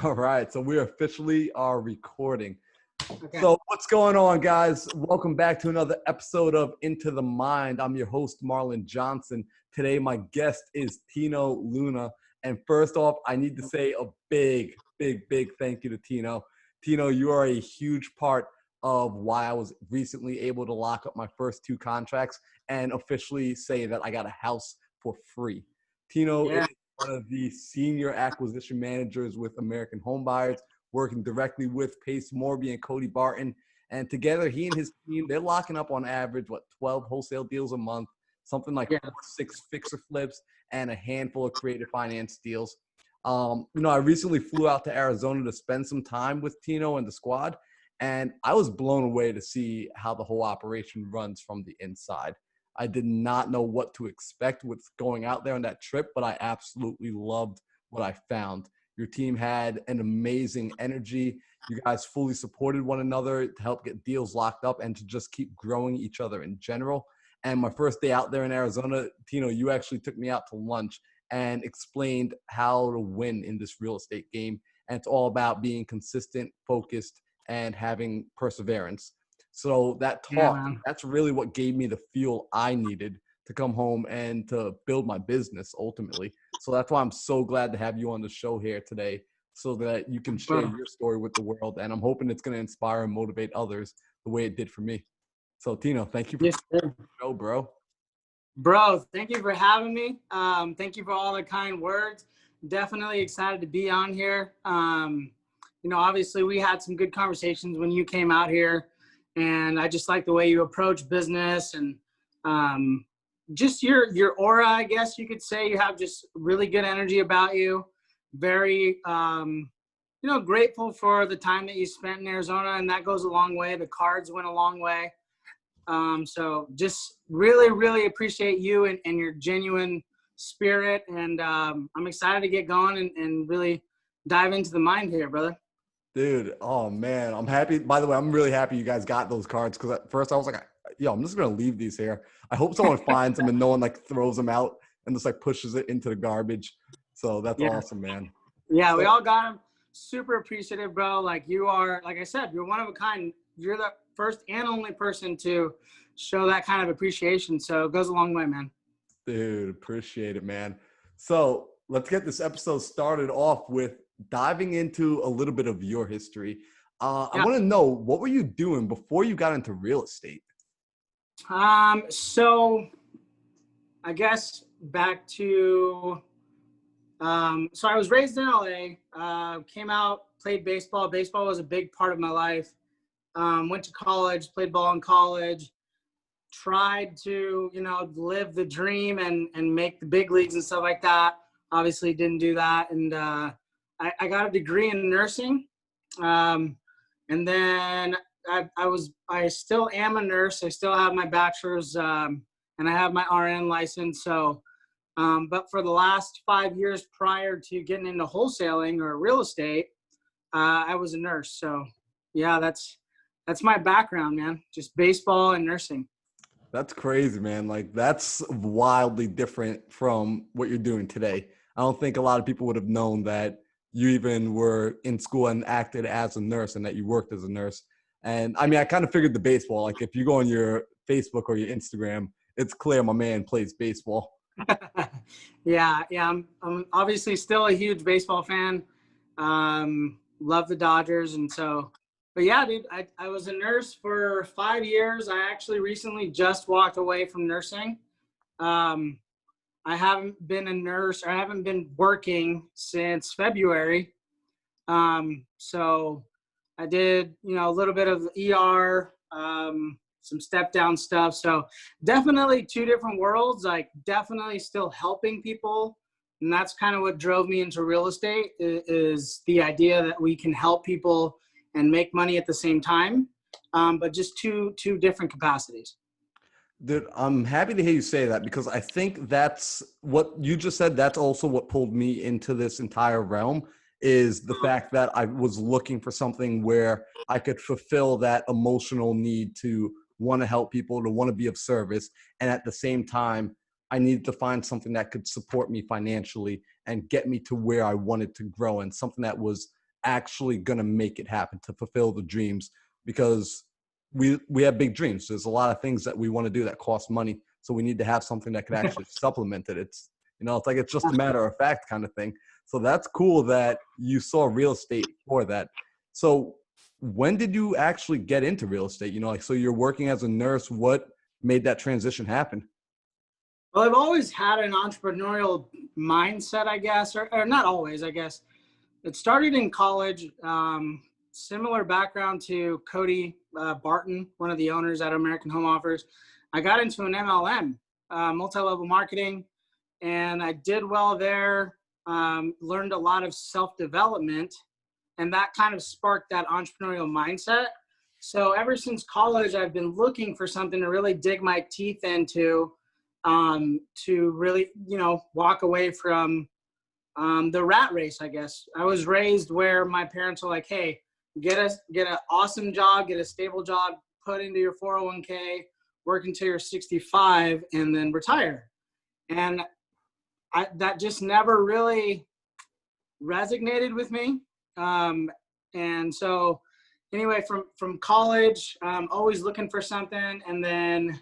All right, so we officially are recording. Okay. So what's going on, guys? Welcome back to another episode of Into the Mind. I'm your host, Marlon Johnson. Today, my guest is Tino Luna. And first off, I need to say a big thank you to Tino. Tino, you are a huge part of why I was recently able to lock up my first two contracts and officially say that I got a house for free. Tino is Yeah. one of the senior acquisition managers with American Home Buyers, working directly with Pace Morby and Cody Barton. And together, he and his team, they're locking up on average, 12 wholesale deals a month, something like Yeah. 6 fixer flips, and a handful of creative finance deals. I recently flew out to Arizona to spend some time with Tino and the squad, and I was blown away to see how the whole operation runs from the inside. I did not know what to expect with going out there on that trip, but I absolutely loved what I found. Your team had an amazing energy. You guys fully supported one another to help get deals locked up and to just keep growing each other in general. And my first day out there in Arizona, Tino, you actually took me out to lunch and explained how to win in this real estate game. And it's all about being consistent, focused, and having perseverance. So that Yeah, talk, man. that's really what gave me the fuel I needed to come home and to build my business ultimately. So that's why I'm so glad to have you on the show here today so that you can share Bro. your story with the world. And I'm hoping it's going to inspire and motivate others the way it did for me. So, Tino, thank you for Yes, coming sir. on the show, bro. Bro, thank you for having me. Thank you for all the kind words. Definitely excited to be on here. Obviously we had some good conversations when you came out here, and I just like the way you approach business and just your aura, I guess you could say. You have just really good energy about you. Very grateful for the time that you spent in Arizona, and that goes a long way. The cards went a long way. So just really appreciate you and your genuine spirit. And I'm excited to get going and really dive into the mind here, brother. Dude, oh man, I'm happy. By the way, I'm really happy you guys got those cards because at first I was like, yo, I'm just going to leave these here. I hope someone finds them and no one like throws them out and just like pushes it into the garbage. So that's Yeah. awesome, man. Yeah, we So, all got them. Super appreciative, bro. Like you are, like I said, you're one of a kind. You're the first and only person to show that kind of appreciation. So it goes a long way, man. dude, appreciate it, man. So let's get this episode started off with diving into a little bit of your history. I Yeah. want to know, what were you doing before you got into real estate? So I guess back to so I was raised in LA, came out, played baseball. Baseball was a big part of my life. Went to college, played ball in college, tried to, live the dream and make the big leagues and stuff like that. Obviously didn't do that. And I got a degree in nursing. Um, and then I still am a nurse. I still have my bachelor's, and I have my RN license. So, but for the last 5 years prior to getting into wholesaling or real estate, I was a nurse. So yeah, that's my background, man. Just baseball and nursing. That's crazy, man. Like that's wildly different from what you're doing today. I don't think a lot of people would have known that you even were in school and acted as a nurse and that you worked as a nurse. And I mean, I kind of figured the baseball, like if you go on your Facebook or your Instagram, it's clear my man plays baseball. Yeah. I'm obviously still a huge baseball fan. Love the Dodgers. And so, but yeah, dude, I was a nurse for 5 years. I actually recently just walked away from nursing. Um, I haven't been a nurse, or I haven't been working since February. So I did, a little bit of ER, some step down stuff. So definitely two different worlds, like definitely still helping people. And that's kind of what drove me into real estate is the idea that we can help people and make money at the same time. But just two different capacities. Dude, I'm happy to hear you say that because I think that's what you just said. That's also what pulled me into this entire realm is the fact that I was looking for something where I could fulfill that emotional need to want to help people, to want to be of service. And at the same time, I needed to find something that could support me financially and get me to where I wanted to grow and something that was actually going to make it happen, to fulfill the dreams, because we have big dreams. There's a lot of things that we want to do that cost money. So we need to have something that could actually supplement it. It's, it's like, it's just a matter of fact kind of thing. So that's cool that you saw real estate for that. So when did you actually get into real estate? Like, so you're working as a nurse. What made that transition happen? Well, I've always had an entrepreneurial mindset, I guess, or not always, I guess. It started in college. Similar background to Cody Barton, one of the owners at American Home Offers. I got into an MLM, multi-level marketing, and I did well there. Learned a lot of self-development, and that kind of sparked that entrepreneurial mindset. So ever since college, I've been looking for something to really dig my teeth into, to really, walk away from the rat race, I guess. I was raised where my parents were like, hey, get an awesome job, get a stable job, put into your 401k, work until you're 65, and then retire. And that just never really resonated with me. And so anyway, from college, always looking for something. And then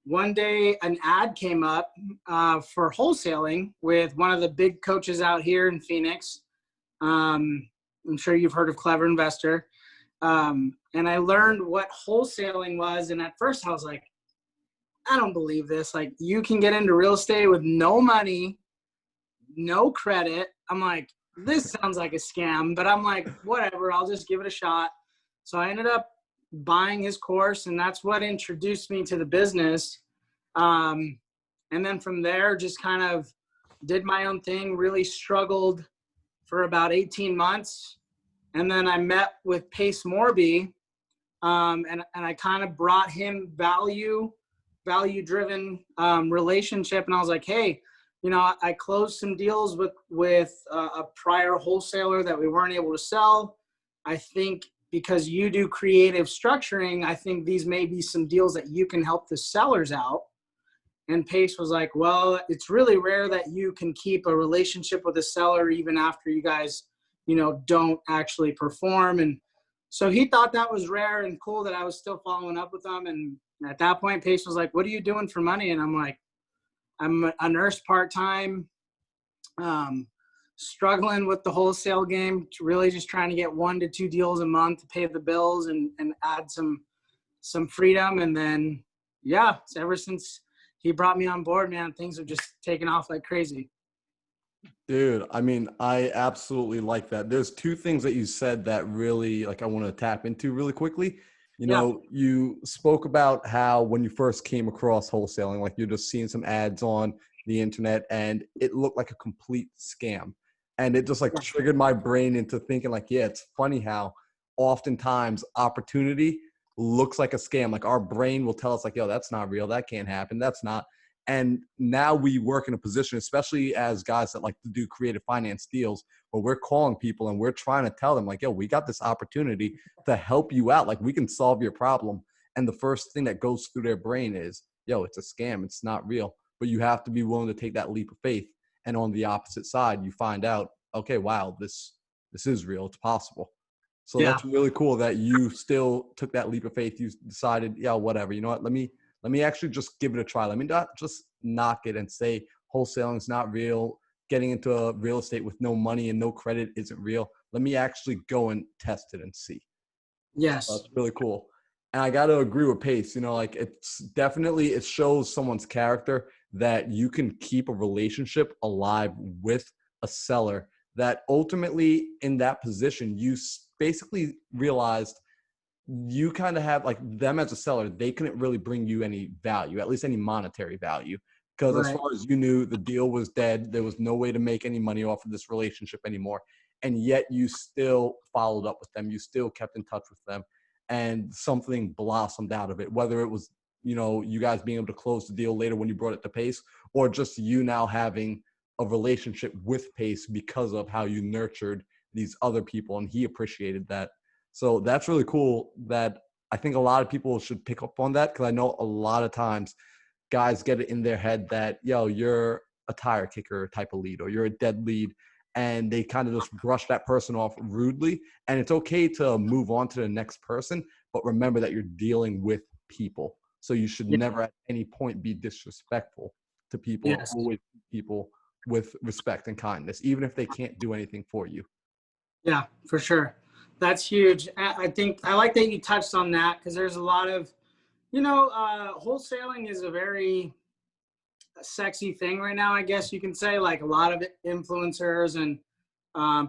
one day an ad came up for wholesaling with one of the big coaches out here in Phoenix. I'm sure you've heard of Clever Investor. And I learned what wholesaling was. And at first I was like, I don't believe this. Like, you can get into real estate with no money, no credit. I'm like, this sounds like a scam, but I'm like, whatever, I'll just give it a shot. So I ended up buying his course, and that's what introduced me to the business. And then from there, just kind of did my own thing, really struggled for about 18 months. And then I met with Pace Morby, and I kind of brought him value-driven relationship. And I was like, hey, I closed some deals with a prior wholesaler that we weren't able to sell. I think because you do creative structuring, I think these may be some deals that you can help the sellers out. And Pace was like, well, it's really rare that you can keep a relationship with a seller even after you guys, don't actually perform. And so he thought that was rare and cool that I was still following up with them. And at that point, Pace was like, what are you doing for money? And I'm like, I'm a nurse part-time, struggling with the wholesale game, really just trying to get 1 to 2 deals a month to pay the bills and add some freedom. And then, so ever since he brought me on board, man, things have just taken off like crazy. Dude, I mean, I absolutely like that. There's 2 things that you said that really, like, I want to tap into really quickly. You spoke about how when you first came across wholesaling, like, you're just seeing some ads on the internet and it looked like a complete scam. And it just triggered my brain into thinking like, yeah, it's funny how oftentimes opportunity looks like a scam. Like, our brain will tell us like, yo, that's not real. That can't happen. That's not. And now we work in a position, especially as guys that like to do creative finance deals, where we're calling people and we're trying to tell them like, yo, we got this opportunity to help you out. Like, we can solve your problem. And the first thing that goes through their brain is, yo, it's a scam. It's not real. But you have to be willing to take that leap of faith. And on the opposite side, you find out, okay, wow, this is real. It's possible. So that's really cool that you still took that leap of faith. You decided, yeah, whatever. You know what? Let me actually just give it a try. Let me not just knock it and say wholesaling is not real. Getting into real estate with no money and no credit isn't real. Let me actually go and test it and see. Yes. That's really cool. And I got to agree with Pace. Like, it's definitely, it shows someone's character that you can keep a relationship alive with a seller, that ultimately in that position, you basically realized you kind of have like them as a seller, they couldn't really bring you any value, at least any monetary value. Because as far as you knew, the deal was dead. There was no way to make any money off of this relationship anymore. And yet you still followed up with them. You still kept in touch with them. And something blossomed out of it, whether it was, you guys being able to close the deal later when you brought it to Pace, or just you now having a relationship with Pace because of how you nurtured these other people and he appreciated that. So that's really cool. That I think a lot of people should pick up on that, because I know a lot of times guys get it in their head that, yo, you're a tire kicker type of lead, or you're a dead lead. and they kind of just brush that person off rudely. And it's okay to move on to the next person, but remember that you're dealing with people. So you should Yeah. never at any point be disrespectful to people. Yes. Always treat people with respect and kindness, even if they can't do anything for you. Yeah, for sure. That's huge. I think I like that you touched on that because there's a lot of, wholesaling is a very sexy thing right now, I guess you can say. Like a lot of influencers and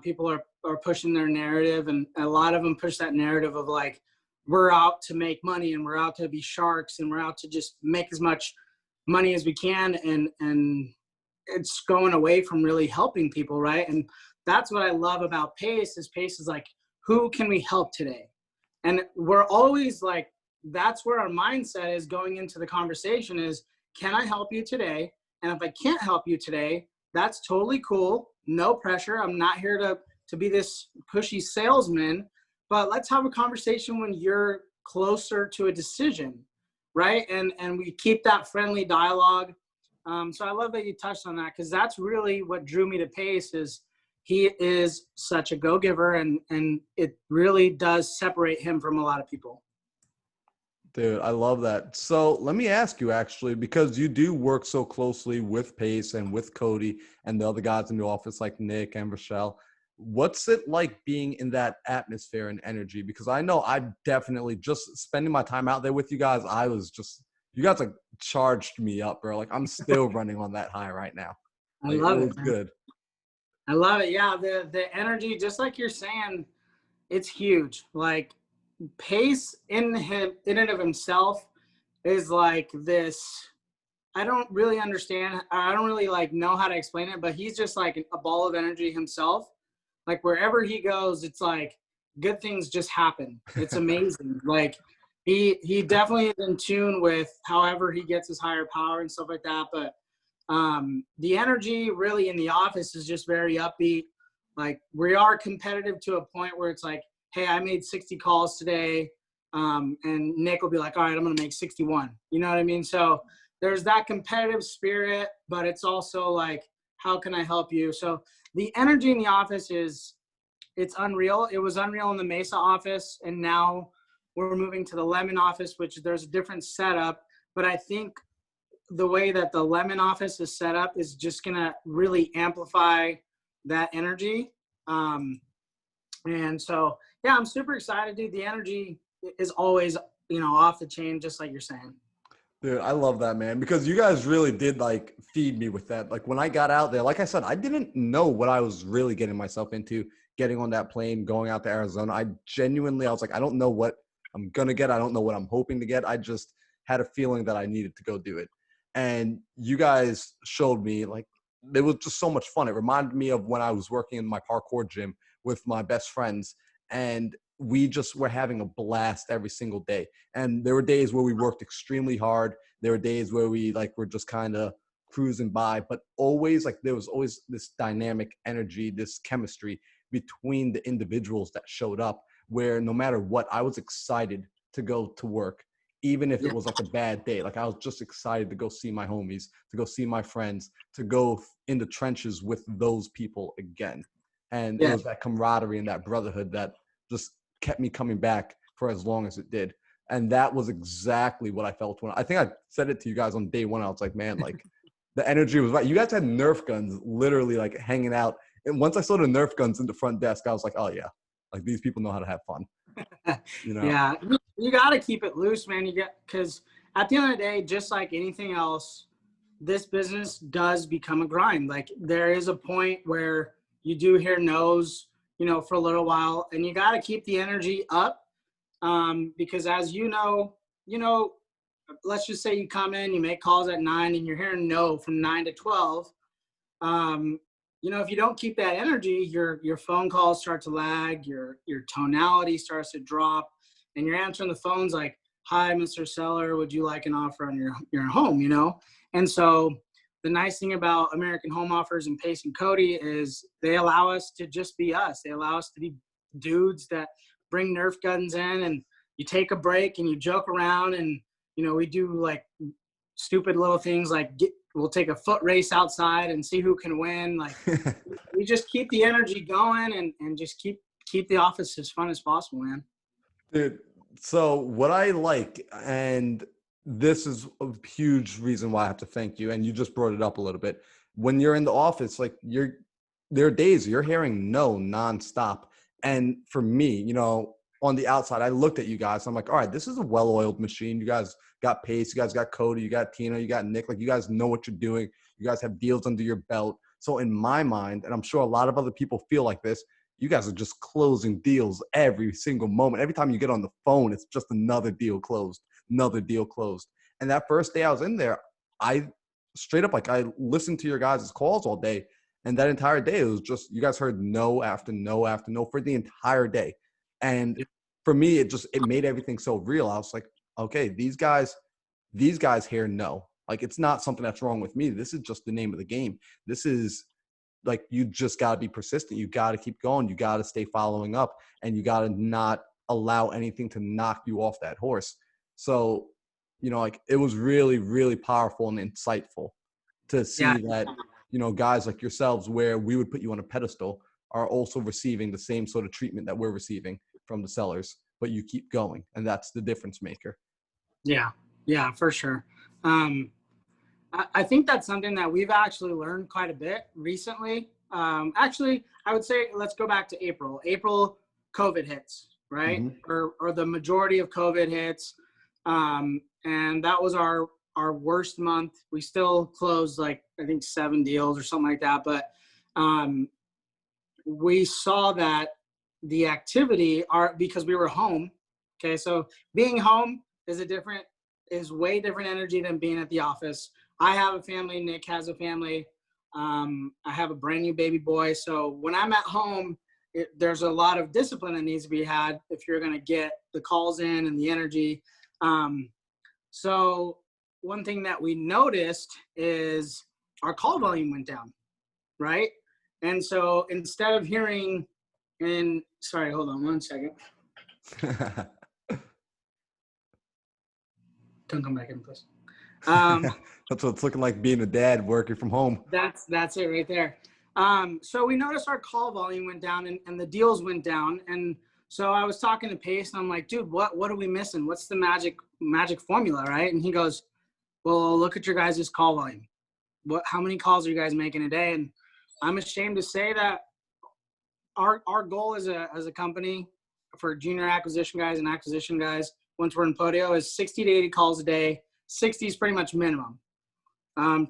people are pushing their narrative, and a lot of them push that narrative of like, we're out to make money and we're out to be sharks and we're out to just make as much money as we can. And it's going away from really helping people, right? And that's what I love about Pace is like, who can we help today? And we're always like, that's where our mindset is going into the conversation is, can I help you today? And if I can't help you today, that's totally cool. No pressure. I'm not here to be this pushy salesman, but let's have a conversation when you're closer to a decision, right? And we keep that friendly dialogue. So I love that you touched on that because that's really what drew me to Pace is he is such a go-giver and it really does separate him from a lot of people. Dude, I love that. So let me ask you actually, because you do work so closely with Pace and with Cody and the other guys in the office like Nick and Rochelle, what's it like being in that atmosphere and energy? Because I know I definitely just spending my time out there with you guys, you guys like charged me up, bro. Like I'm still running on that high right now. I Like it love it, was man. good. I love it. Yeah, the energy, just like you're saying, it's huge. Like Pace in and of himself is like this. I don't really understand. I don't really like know how to explain it, but he's just like a ball of energy himself. Like wherever he goes, it's like good things just happen. It's amazing. Like he definitely is in tune with however he gets his higher power and stuff like that. But the energy really in the office is just very upbeat. Like we are competitive to a point where it's like, hey, I made 60 calls today. And Nick will be like, all right, I'm going to make 61. You know what I mean? So there's that competitive spirit, but it's also like, how can I help you? So the energy in the office it's unreal. It was unreal in the Mesa office. And now we're moving to the Lemon office, which there's a different setup. But I think the way that the Lemon office is set up is just going to really amplify that energy. And so, yeah, I'm super excited, dude. The energy is always, off the chain, just like you're saying. Dude, I love that, man, because you guys really did like feed me with that. Like when I got out there, like I said, I didn't know what I was really getting myself into getting on that plane, going out to Arizona. I was like, I don't know what I'm going to get. I don't know what I'm hoping to get. I just had a feeling that I needed to go do it. And you guys showed me like, it was just so much fun. It reminded me of when I was working in my parkour gym with my best friends, and we just were having a blast every single day. And there were days where we worked extremely hard. There were days where we like were just kind of cruising by, but always like there was always this dynamic energy, this chemistry between the individuals that showed up, where no matter what, I was excited to go to work, even if it was like a bad day. Like I was just excited to go see my homies, to go see my friends, to go in the trenches with those people again. And it Yeah. was that camaraderie and that brotherhood that just kept me coming back for as long as it did. And that was exactly what I felt when I think I said it to you guys on day one. I was like, man, like the energy was right. You guys had Nerf guns literally like hanging out. And once I saw the Nerf guns in the front desk, I was like, oh yeah, like these people know how to have fun. Yeah, you got to keep it loose, man. Because at the end of the day, just like anything else, this business does become a grind. Like there is a point where you do hear no's, for a little while, and you got to keep the energy up. Because as let's just say you come in, you make calls at 9 and you're hearing no from 9 to 12. If you don't keep that energy, your phone calls start to lag, your tonality starts to drop, and you're answering the phones like, hi, Mr. Seller, would you like an offer on your home, And so the nice thing about American Home Offers and Pace and Cody is they allow us to just be us. They allow us to be dudes that bring Nerf guns in, and you take a break and you joke around, and we do like stupid little things like we'll take a foot race outside and see who can win. Like we just keep the energy going and just keep the office as fun as possible, man. Dude, so what I like, and this is a huge reason why I have to thank you, and you just brought it up a little bit. When you're in the office, like there are days you're hearing no nonstop. And for me, on the outside, I looked at you guys. I'm like, all right, this is a well-oiled machine. You guys got Pace, you guys got Cody, you got Tino, you got Nick. Like, you guys know what you're doing. You guys have deals under your belt. So in my mind, and I'm sure a lot of other people feel like this, you guys are just closing deals every single moment. Every time you get on the phone, it's just another deal closed, another deal closed. And that first day I was in there, I straight up, like, I listened to your guys' calls all day. And that entire day, it was just, you guys heard no after no after no for the entire day. And for me, it made everything so real. I was like, okay, these guys hear no. Like, it's not something that's wrong with me. This is just the name of the game. This is, like, you just got to be persistent. You got to keep going. You got to stay following up, and you got to not allow anything to knock you off that horse. So, like, it was really, really powerful and insightful to see that, guys like yourselves, where we would put you on a pedestal, are also receiving the same sort of treatment that we're receiving from the sellers, but you keep going. And that's the difference maker. Yeah, for sure. I think that's something that we've actually learned quite a bit recently. Actually, I would say let's go back to April. April, COVID hits, right? Mm-hmm. Or the majority of COVID hits. And that was our worst month. We still closed, like, I think 7 deals or something like that. But we saw that the activity because we were home. Okay. So being home is way different energy than being at the office. I have a family. Nick has a family. I have a brand new baby boy. So when I'm at home, there's a lot of discipline that needs to be had if you're going to get the calls in and the energy. So one thing that we noticed is our call volume went down, right? And so instead of hearing, sorry, hold on one second. Don't come back in, please. That's what it's looking like, being a dad working from home. That's it right there. So we noticed our call volume went down and the deals went down. And so I was talking to Pace and I'm like, dude, what are we missing? What's the magic formula, right? And he goes, well, look at your guys' call volume. How many calls are you guys making a day? And I'm ashamed to say that our goal as a company for junior acquisition guys and acquisition guys, once we're in Podio, is 60 to 80 calls a day. 60 is pretty much minimum.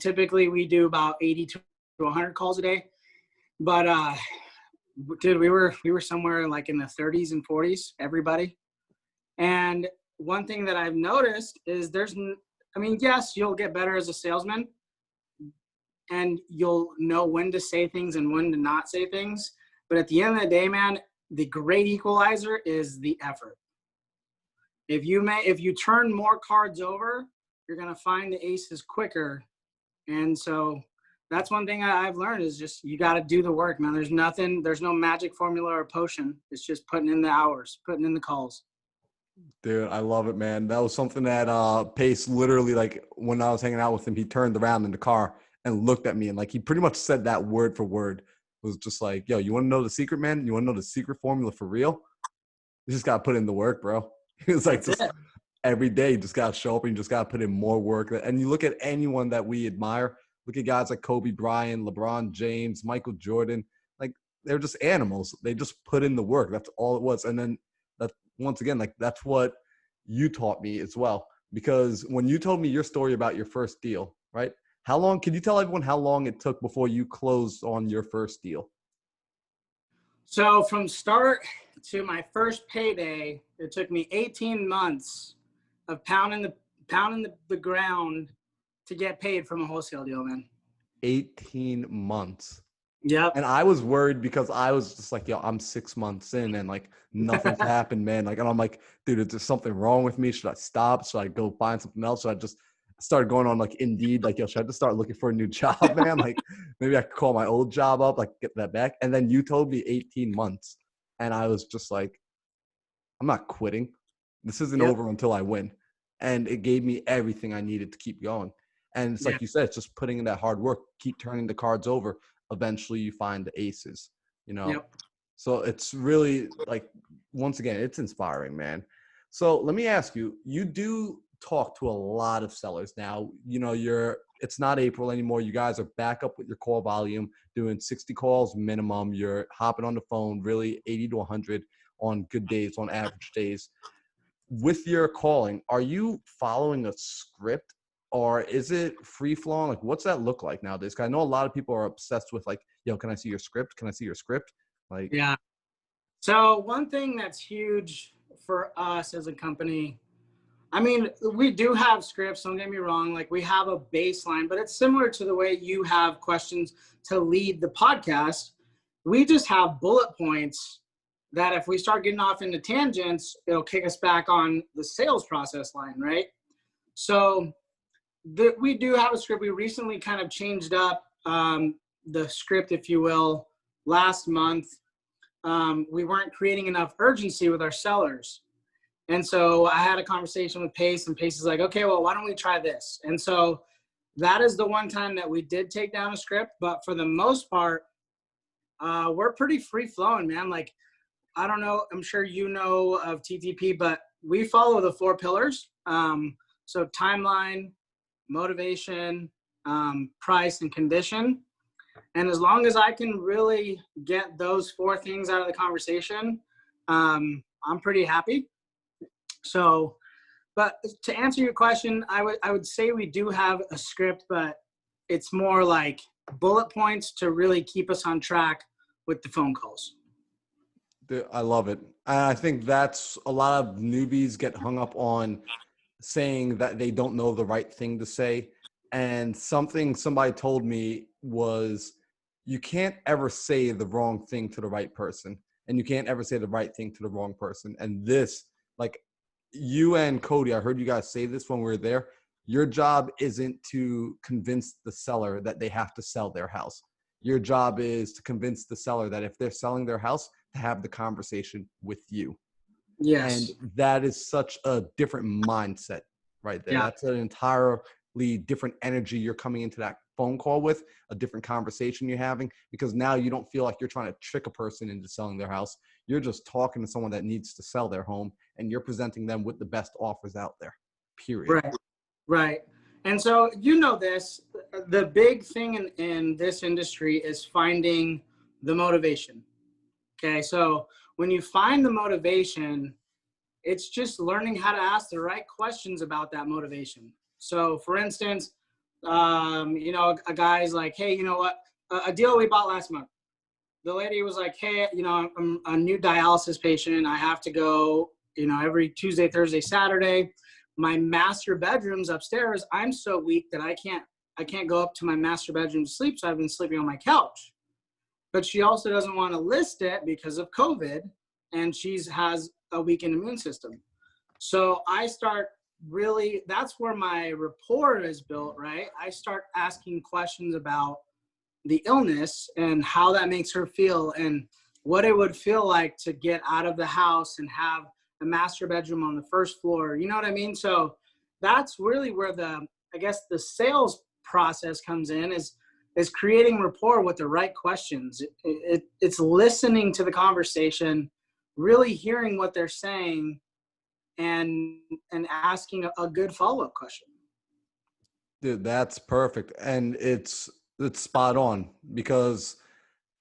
Typically we do about 80 to 100 calls a day, but dude, we were somewhere like in the 30s and 40s, everybody. And one thing that I've noticed is yes, you'll get better as a salesman and you'll know when to say things and when to not say things. But at the end of the day, man, the great equalizer is the effort. If you turn more cards over, you're going to find the aces quicker. And so that's one thing I've learned is just, you got to do the work, man. There's no magic formula or potion. It's just putting in the hours, putting in the calls. Dude, I love it, man. That was something that Pace literally, like, when I was hanging out with him, he turned around in the car and looked at me, and, like, he pretty much said that word for word. It was just like, yo, you want to know the secret, man? You want to know the secret formula for real? You just got to put in the work, bro. He was like, just every day, you just got to show up and you just got to put in more work. And you look at anyone that we admire, look at guys like Kobe Bryant, LeBron James, Michael Jordan, like, they're just animals. They just put in the work. That's all it was. And then once again, like, that's what you taught me as well. Because when you told me your story about your first deal, right? Can you tell everyone how long it took before you closed on your first deal? So from start to my first payday, it took me 18 months of pounding the ground to get paid from a wholesale deal, man. 18 months. Yep. And I was worried because I was just like, yo, I'm 6 months in and, like, nothing's happened, man. Like, and I'm like, dude, is there something wrong with me? Should I stop? Should I go find something else? Should I just start going on, like, Indeed? Like, yo, should I just start looking for a new job, man? Like, maybe I could call my old job up, like, get that back. And then you told me 18 months. And I was just like, I'm not quitting. This isn't over until I win. And it gave me everything I needed to keep going. And it's like you said, it's just putting in that hard work, keep turning the cards over. Eventually you find the aces, you know? Yep. So it's really like, once again, it's inspiring, man. So let me ask you, you do talk to a lot of sellers now. You know, it's not April anymore. You guys are back up with your call volume, doing 60 calls minimum. You're hopping on the phone, really 80 to 100 on good days, on average days. With your calling, are you following a script or is it free flowing? Like, what's that look like nowadays? 'Cause I know a lot of people are obsessed with like, yo, can I see your script? Can I see your script? Like, Yeah. So one thing that's huge for us as a company, I mean, we do have scripts, don't get me wrong. Like we have a baseline, but it's similar to the way you have questions to lead the podcast. We just have bullet points that if we start getting off into tangents, it'll kick us back on the sales process line, right? So we do have a script. We recently kind of changed up the script, if you will, last month. We weren't creating enough urgency with our sellers. And so I had a conversation with Pace, and Pace is like, okay, well, why don't we try this? And so that is the one time that we did take down a script. But for the most part, we're pretty free flowing, man. Like, I don't know, I'm sure you know of TTP, but we follow the 4 pillars. So timeline, motivation, price, and condition. And as long as I can really get those 4 things out of the conversation, I'm pretty happy. So, but to answer your question, I would say we do have a script, but it's more like bullet points to really keep us on track with the phone calls. I love it. And I think that's a lot of newbies get hung up on saying that they don't know the right thing to say. And something somebody told me was, you can't ever say the wrong thing to the right person, and you can't ever say the right thing to the wrong person. And this, like, you and Cody, I heard you guys say this when we were there. Your job isn't to convince the seller that they have to sell their house. Your job is to convince the seller that if they're selling their house, to have the conversation with you. And Yes. that is such a different mindset right there. Yeah. That's an entirely different energy you're coming into that phone call with, a different conversation you're having, because now you don't feel like you're trying to trick a person into selling their house. You're just talking to someone that needs to sell their home, and you're presenting them with the best offers out there, period. Right. Right. And so, you know, the big thing in this industry is finding the motivation. Okay. So when you find the motivation, it's just learning how to ask the right questions about that motivation. So for instance, you know, a guy's like, hey, you know what, a deal we bought last month. The lady was like, hey, you know, I'm a new dialysis patient. I have to go, you know, every Tuesday, Thursday, Saturday. My master bedroom's upstairs. I'm so weak that I can't go up to my master bedroom to sleep. So I've been sleeping on my couch. But she also doesn't want to list it because of COVID, and has a weakened immune system. So I start really, that's where my rapport is built, right? I start asking questions about the illness and how that makes her feel and what it would feel like to get out of the house and have a master bedroom on the first floor. You know what I mean? So that's really where I guess the sales process comes in, is creating rapport with the right questions. It's listening to the conversation, really hearing what they're saying, and asking a good follow-up question. Dude, that's perfect. And it's spot on, because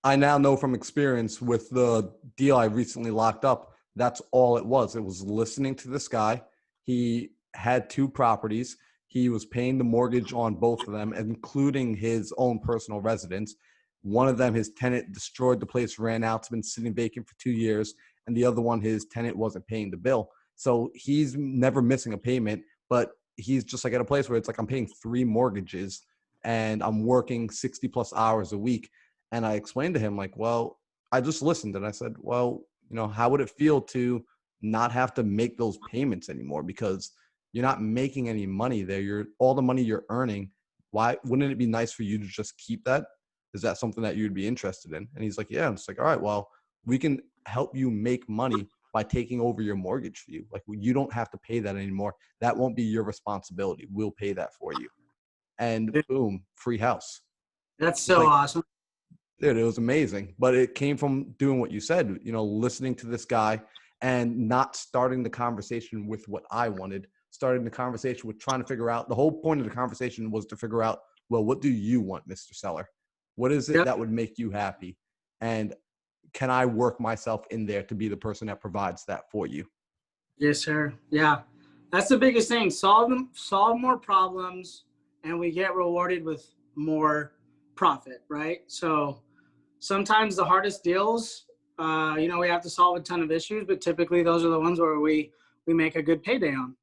I now know from experience with the deal I recently locked up, that's all it was. It was listening to this guy. He had 2 properties. He was paying the mortgage on both of them, including his own personal residence. One of them, his tenant destroyed the place, ran out, it's been sitting vacant for 2 years. And the other one, his tenant wasn't paying the bill. So he's never missing a payment, but he's just like at a place where it's like, I'm paying 3 mortgages and I'm working 60 plus hours a week. And I explained to him, like, well, I just listened and I said, well, you know, how would it feel to not have to make those payments anymore? Because you're not making any money there. All the money you're earning. Why wouldn't it be nice for you to just keep that? Is that something that you'd be interested in? And he's like, yeah. And it's like, all right, well, we can help you make money by taking over your mortgage for you. Like, you don't have to pay that anymore. That won't be your responsibility. We'll pay that for you. and boom, free house. That's It's so like, awesome. dude, it was amazing. But it came from doing what you said, listening to this guy and not starting the conversation with what I wanted, starting the conversation with trying to figure out, the whole point of the conversation was to figure out, well, what do you want, Mr. Seller? What is it Yep. that would make you happy? And can I work myself in there to be the person that provides that for you? Yes, sir. Yeah. That's the biggest thing. Solve more problems, and we get rewarded with more profit, right? So sometimes the hardest deals, we have to solve a ton of issues, but typically those are the ones where we make a good payday on.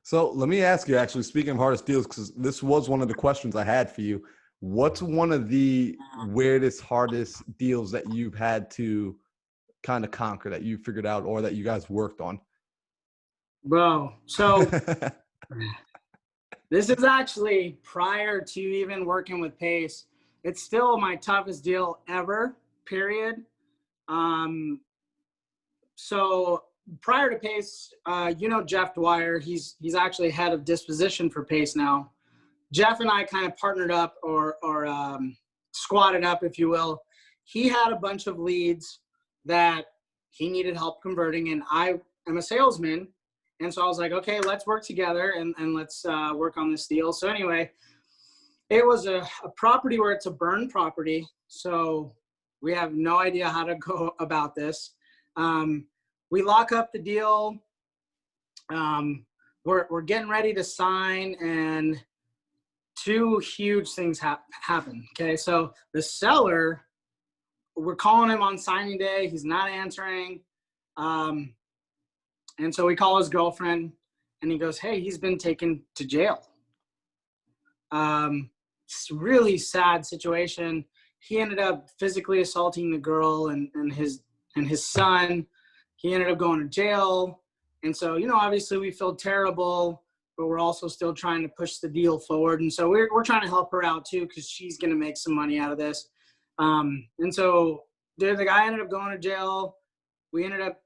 So let me ask you, actually, speaking of hardest deals, because this was one of the questions I had for you. What's one of the weirdest, hardest deals that you've had to kind of conquer, that you figured out, or that you guys worked on? Bro, so this is actually prior to even working with Pace. It's still my toughest deal ever, period. So prior to Pace, Jeff Dwyer, he's actually head of disposition for Pace now. Jeff and I kind of partnered up or squatted up, if you will. He had a bunch of leads that he needed help converting, and I am a salesman. And so I was like, okay, let's work together and let's work on this deal. So anyway, it was a property where it's a burned property. So we have no idea how to go about this. We lock up the deal. We're getting ready to sign, and two huge things happen. Okay, so the seller, we're calling him on signing day. He's not answering. And so we call his girlfriend, and he goes, hey, he's been taken to jail. It's a really sad situation. He ended up physically assaulting the girl and his son. He ended up going to jail. And so, obviously we feel terrible, but we're also still trying to push the deal forward. And so we're trying to help her out too, because she's going to make some money out of this. And so the guy ended up going to jail. We ended up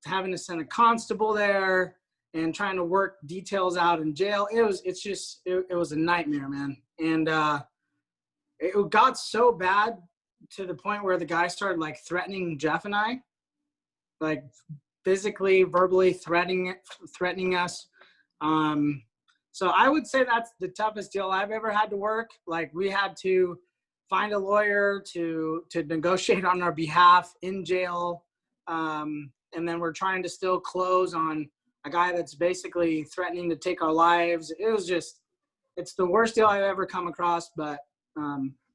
having to send a constable there and trying to work details out in jail. It was a nightmare, man. And it got so bad to the point where the guy started like threatening Jeff and I, like physically, verbally threatening us. So I would say that's the toughest deal I've ever had to work. Like, we had to find a lawyer to negotiate on our behalf in jail. And then we're trying to still close on a guy that's basically threatening to take our lives. It's the worst deal I've ever come across, but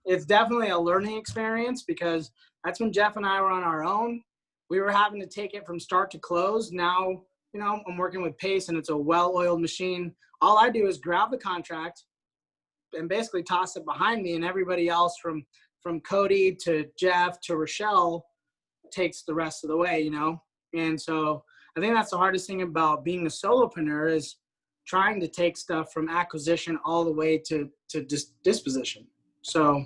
it's definitely a learning experience, because that's when Jeff and I were on our own. We were having to take it from start to close. Now, I'm working with Pace, and it's a well-oiled machine. All I do is grab the contract and basically toss it behind me, and everybody else from Cody to Jeff to Rochelle takes the rest of the way, And so I think that's the hardest thing about being a solopreneur, is trying to take stuff from acquisition all the way to disposition. So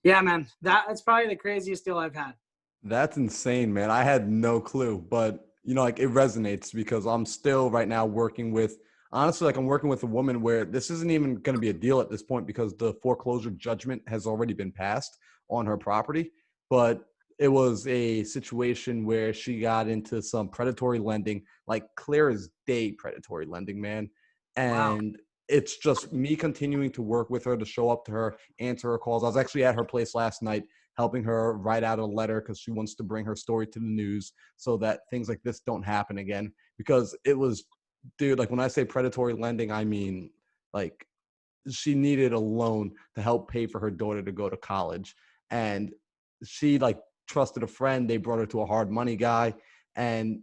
yeah, man, that's probably the craziest deal I've had. That's insane, man. I had no clue, but like, it resonates, because I'm still right now working with, honestly, like, I'm working with a woman where this isn't even going to be a deal at this point, because the foreclosure judgment has already been passed on her property. But it was a situation where she got into some predatory lending, like clear as day predatory lending, man. Wow. And it's just me continuing to work with her, to show up to her, answer her calls. I was actually at her place last night, helping her write out a letter, because she wants to bring her story to the news so that things like this don't happen again. Because it was, dude, like, when I say predatory lending, I mean, like, she needed a loan to help pay for her daughter to go to college. And she, like, trusted a friend. They brought her to a hard money guy, and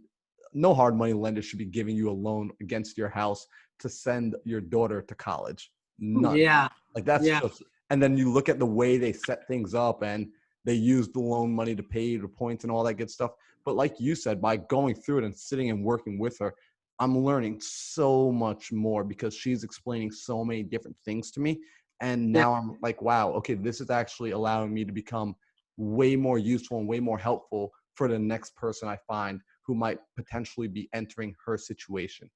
no hard money lender should be giving you a loan against your house to send your daughter to college. None. Yeah. Like, that's Yeah. just, and then you look at the way they set things up, and they use the loan money to pay the points and all that good stuff. But like you said, by going through it and sitting and working with her, I'm learning so much more, because she's explaining so many different things to me. And Yeah. now I'm like, wow, okay, this is actually allowing me to become way more useful and way more helpful for the next person I find who might potentially be entering her situation.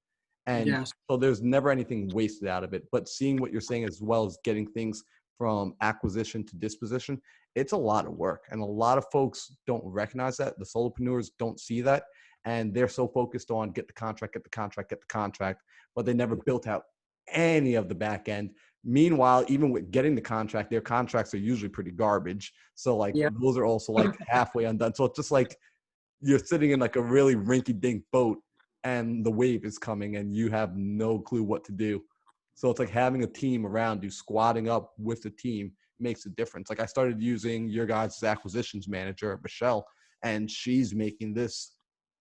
And Yes. so there's never anything wasted out of it. But seeing what you're saying, as well as getting things from acquisition to disposition, it's a lot of work. And a lot of folks don't recognize that. The solopreneurs don't see that. And they're so focused on get the contract, get the contract, get the contract, but they never built out any of the back end. Meanwhile, even with getting the contract, their contracts are usually pretty garbage. So like Yeah. those are also like halfway undone. So it's just like you're sitting in like a really rinky-dink boat and the wave is coming and you have no clue what to do. So it's like having a team around you, squatting up with the team makes a difference. Like I started using your guys' acquisitions manager, Michelle, and she's making this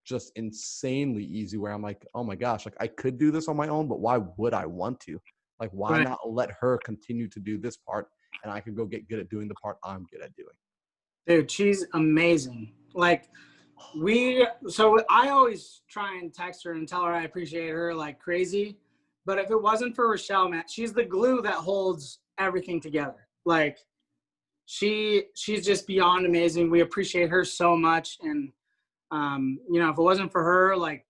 just insanely easy where I'm like, oh my gosh, like I could do this on my own, but why would I want to? Like, why Right. not let her continue to do this part and I could go get good at doing the part I'm good at doing? Dude, she's amazing. Like so I always try and text her and tell her I appreciate her like crazy. But if it wasn't for Rochelle, man, she's the glue that holds everything together. Like she's just beyond amazing. We appreciate her so much. And you know, if it wasn't for her, like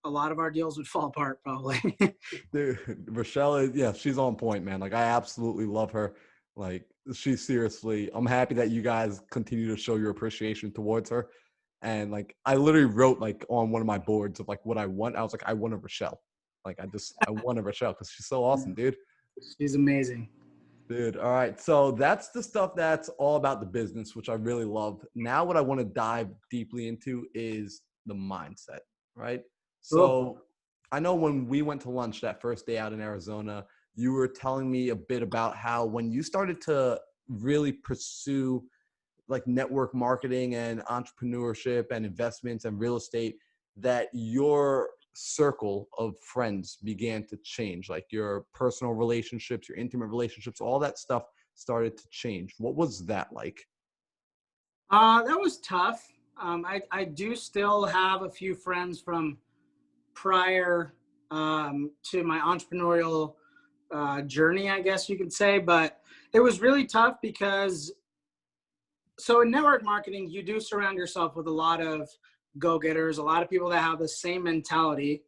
a lot of our deals would fall apart probably. Dude, Rochelle is, yeah, she's on point, man. Like I absolutely love her. Like she's seriously, I'm happy that you guys continue to show your appreciation towards her. And like I literally wrote like on one of my boards of like what I want. I was like, I want a Rochelle. Like I want a Rochelle because she's so awesome, dude. She's amazing. Dude, all right. So that's the stuff that's all about the business, which I really love. Now, what I want to dive deeply into is the mindset, right? Cool. So I know when we went to lunch that first day out in Arizona, you were telling me a bit about how when you started to really pursue like network marketing and entrepreneurship and investments and real estate, that your circle of friends began to change, like your personal relationships, your intimate relationships, all that stuff started to change. What was that like? That was tough. I do still have a few friends from prior to my entrepreneurial journey, I guess you could say, but it was really tough because so in network marketing, you do surround yourself with a lot of go-getters, a lot of people that have the same mentality.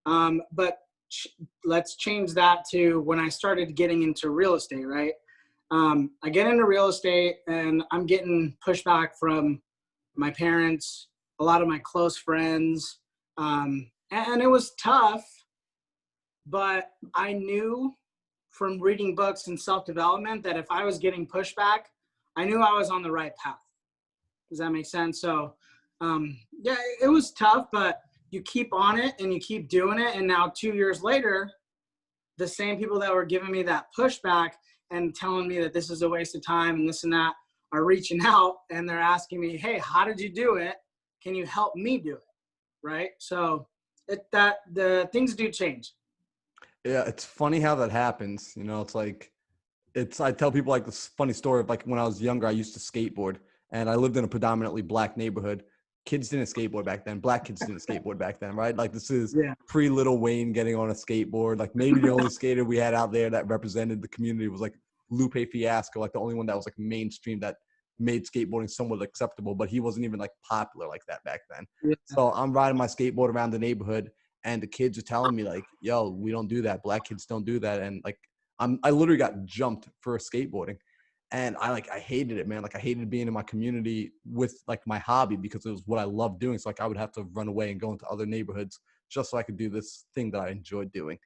But let's change that to when I started getting into real estate, right? I get into real estate and I'm getting pushback from my parents, a lot of my close friends. And it was tough, but I knew from reading books and self-development that if I was getting pushback, I knew I was on the right path. Does that make sense? So yeah, it was tough, but you keep on it and you keep doing it. And now 2 years later, the same people that were giving me that pushback and telling me that this is a waste of time and this and that are reaching out and they're asking me, hey, how did you do it? Can you help me do it? Right? So the things do change. Yeah, it's funny how that happens. It's like I tell people like this funny story of like when I was younger, I used to skateboard and I lived in a predominantly black neighborhood. Kids didn't skateboard back then. Black kids didn't skateboard back then, right? Like this is Yeah. pre Little Wayne getting on a skateboard. Like maybe the only skater we had out there that represented the community was like Lupe Fiasco, like the only one that was like mainstream that made skateboarding somewhat acceptable, but he wasn't even like popular like that back then. Yeah. So I'm riding my skateboard around the neighborhood and the kids are telling me like, yo, we don't do that. Black kids don't do that. And like, I literally got jumped for skateboarding and I hated it, man. Like I hated being in my community with like my hobby because it was what I loved doing. So like I would have to run away and go into other neighborhoods just so I could do this thing that I enjoyed doing.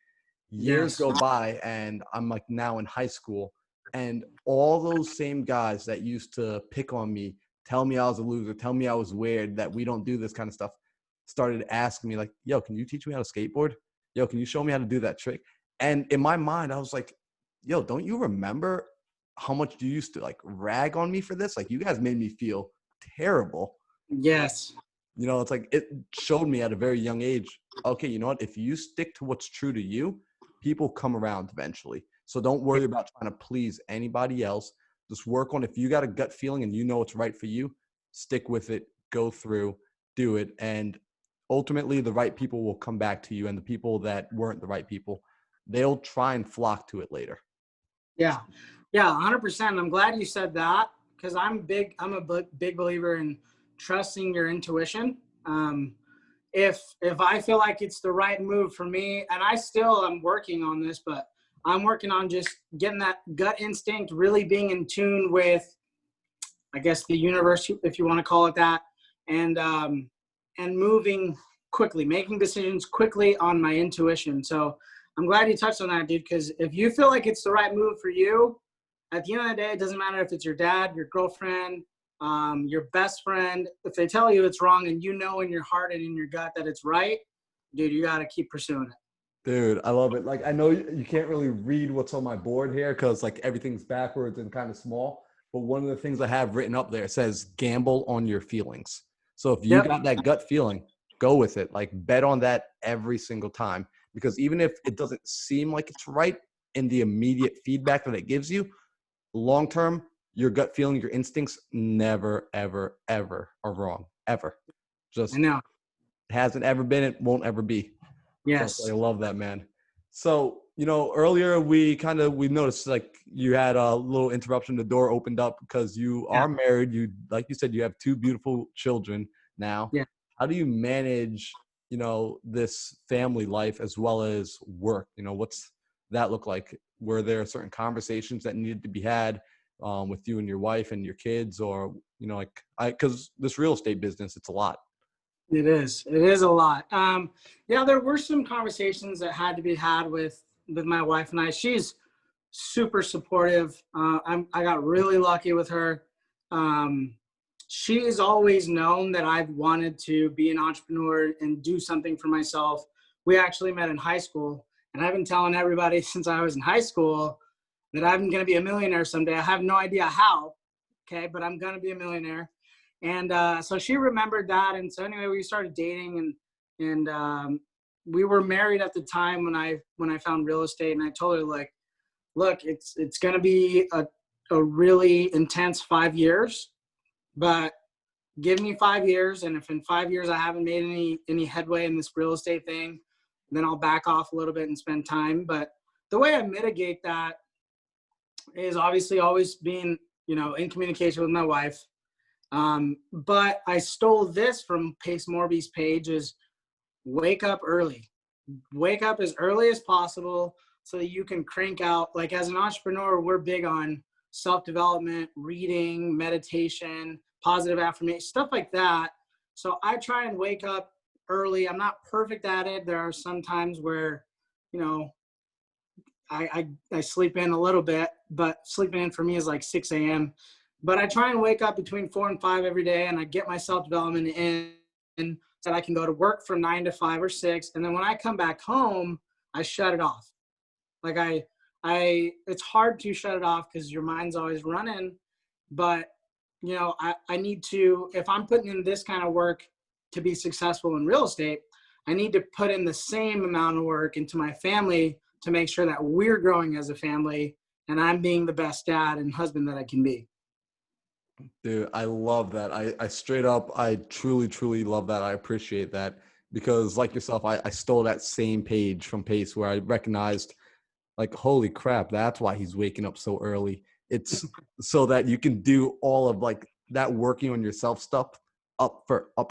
Years Yes. go by and I'm like now in high school and all those same guys that used to pick on me, tell me I was a loser, tell me I was weird, that we don't do this kind of stuff, started asking me like, yo, can you teach me how to skateboard? Yo, can you show me how to do that trick? And in my mind, I was like, yo, don't you remember how much you used to like rag on me for this? Like you guys made me feel terrible. Yes. It's like it showed me at a very young age, okay, you know what? If you stick to what's true to you, people come around eventually. So don't worry about trying to please anybody else. Just work on if you got a gut feeling and you know what's right for you, stick with it, go through, do it. And ultimately the right people will come back to you. And the people that weren't the right people, they'll try and flock to it later. Yeah. Yeah. 100%. I'm glad you said that because I'm a big believer in trusting your intuition. if I feel like it's the right move for me, and I still am working on this, but I'm working on just getting that gut instinct, really being in tune with, I guess, the universe, if you want to call it that, and moving quickly, making decisions quickly on my intuition. So I'm glad you touched on that, dude, because if you feel like it's the right move for you, at the end of the day, it doesn't matter if it's your dad, your girlfriend, your best friend. If they tell you it's wrong and you know in your heart and in your gut that it's right, dude, you got to keep pursuing it. Dude, I love it. Like, I know you can't really read what's on my board here because like everything's backwards and kind of small. But one of the things I have written up there says gamble on your feelings. So if you Yep. got that gut feeling, go with it. Like bet on that every single time. Because even if it doesn't seem like it's right in the immediate feedback that it gives you, long term, your gut feeling, your instincts never, ever, ever are wrong. Ever. I Just know. hasn't ever been, it won't ever be. So Yes. I love that, man. So, earlier we noticed like you had a little interruption. The door opened up because you Yeah. are married. You, like you said, you have two beautiful children now. Yeah. How do you manage, this family life as well as work? What's that look like? Were there certain conversations that needed to be had with you and your wife and your kids, or, because this real estate business, it's a lot. It is. It is a lot. Yeah, there were some conversations that had to be had with my wife and I. She's super supportive. I got really lucky with her. She's always known that I've wanted to be an entrepreneur and do something for myself. We actually met in high school, and I've been telling everybody since I was in high school that I'm going to be a millionaire someday. I have no idea how, okay, but I'm going to be a millionaire. And so she remembered that. And so anyway, we started dating, and we were married at the time when I found real estate. And I told her, like, look, it's going to be a really intense 5 years, but give me 5 years. And if in 5 years I haven't made any headway in this real estate thing, then I'll back off a little bit and spend time. But the way I mitigate that is obviously always being, in communication with my wife. But I stole this from Pace Morby's page: is wake up early. Wake up as early as possible so that you can crank out. Like, as an entrepreneur, we're big on self-development, reading, meditation, positive affirmation, stuff like that. So I try and wake up early. I'm not perfect at it. There are some times where, I sleep in a little bit, but sleeping in for me is like 6 a.m. But I try and wake up between 4 and 5 every day, and I get my self-development in so that I can go to work from 9 to 5 or 6. And then when I come back home, I shut it off. Like it's hard to shut it off because your mind's always running. But, I need to, if I'm putting in this kind of work to be successful in real estate, I need to put in the same amount of work into my family to make sure that we're growing as a family and I'm being the best dad and husband that I can be. Dude, I love that. I straight up, I truly, truly love that. I appreciate that because, like yourself, I stole that same page from Pace where I recognized, like, holy crap, that's why he's waking up so early. It's so that you can do all of like that working on yourself stuff up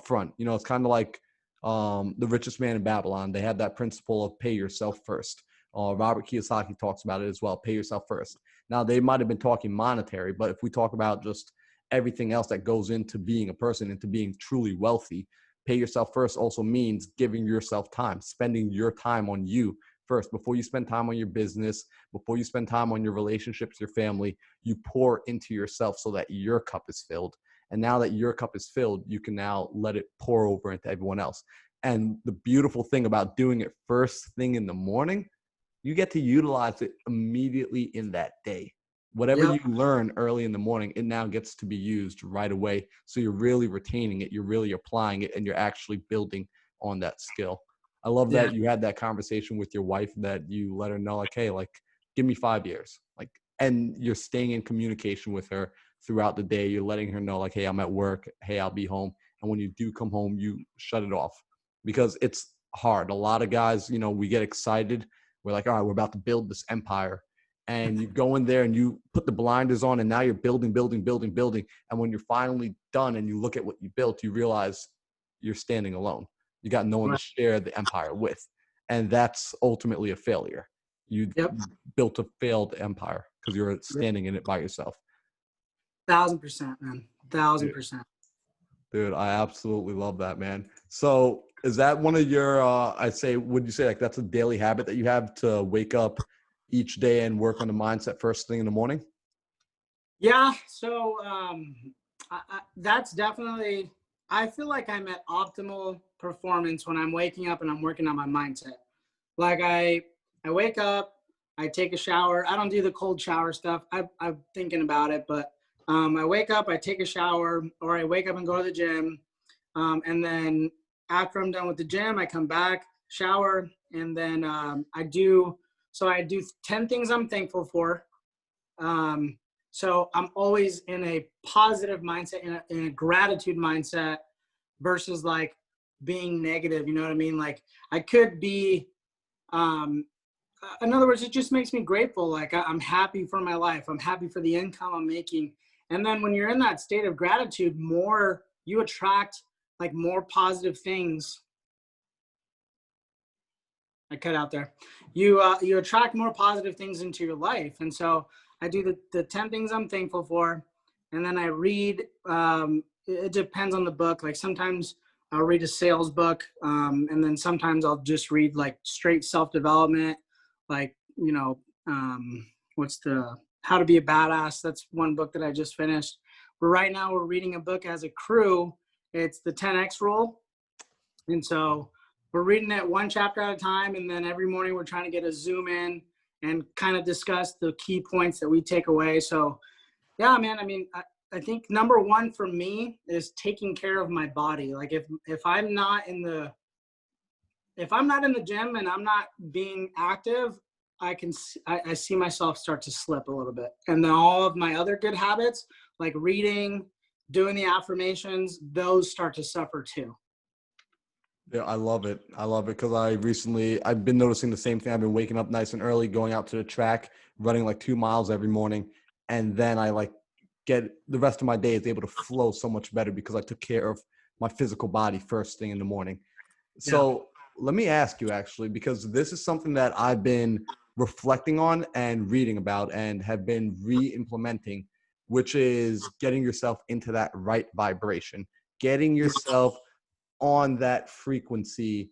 front. It's kind of like the richest man in Babylon. They have that principle of pay yourself first. Robert Kiyosaki talks about it as well. Pay yourself first. Now, they might have been talking monetary, but if we talk about just everything else that goes into being a person, into being truly wealthy, pay yourself first also means giving yourself time, spending your time on you first. Before you spend time on your business, before you spend time on your relationships, your family, you pour into yourself so that your cup is filled. And now that your cup is filled, you can now let it pour over into everyone else. And the beautiful thing about doing it first thing in the morning, you get to utilize it immediately in that day. Whatever Yep. you learn early in the morning, it now gets to be used right away. So you're really retaining it, you're really applying it, and you're actually building on that skill. I love Yeah. that you had that conversation with your wife, that you let her know, like, hey, like, give me 5 years. Like, and you're staying in communication with her throughout the day. You're letting her know, like, hey, I'm at work. Hey, I'll be home. And when you do come home, you shut it off because it's hard. A lot of guys, we get excited. We're like, all right, we're about to build this empire. And you go in there and you put the blinders on, and now you're building. And when you're finally done and you look at what you built, you realize you're standing alone. You got no one to share the empire with. And that's ultimately a failure. You built a failed empire because you're standing in it by yourself. 1,000%, man. 1,000%. Dude, I absolutely love that, man. So is that one of your, would you say like that's a daily habit that you have to wake up each day and work on the mindset first thing in the morning? Yeah. So that's definitely, I feel like I'm at optimal performance when I'm waking up and I'm working on my mindset. Like I wake up, I take a shower. I don't do the cold shower stuff. I'm thinking about it, but I wake up, I take a shower, or I wake up and go to the gym. And then after I'm done with the gym, I come back, shower, and then I do 10 things I'm thankful for. So I'm always in a positive mindset, in a gratitude mindset versus like being negative. You know what I mean? Like I could be, in other words, it just makes me grateful. Like I'm happy for my life. I'm happy for the income I'm making. And then when you're in that state of gratitude, you attract like more positive things. I cut out there. You attract more positive things into your life. And so I do the 10 things I'm thankful for. And then I read, it depends on the book. Like sometimes I'll read a sales book. And then sometimes I'll just read like straight self-development, like, How to Be a Badass. That's one book that I just finished. But right now we're reading a book as a crew. It's the 10X rule. And so we're reading it one chapter at a time. And then every morning we're trying to get a zoom in and kind of discuss the key points that we take away. So yeah, man, I mean, I think number one for me is taking care of my body. Like if I'm not in the gym and I'm not being active, I see myself start to slip a little bit. And then all of my other good habits, like reading, doing the affirmations, those start to suffer too. Yeah, I love it. I love it because I've been noticing the same thing. I've been waking up nice and early, going out to the track, running like 2 miles every morning. And then I like get the rest of my day is able to flow so much better because I took care of my physical body first thing in the morning. So let me ask you actually, because this is something that I've been reflecting on and reading about and have been re-implementing, which is getting yourself into that right vibration, getting yourself on that frequency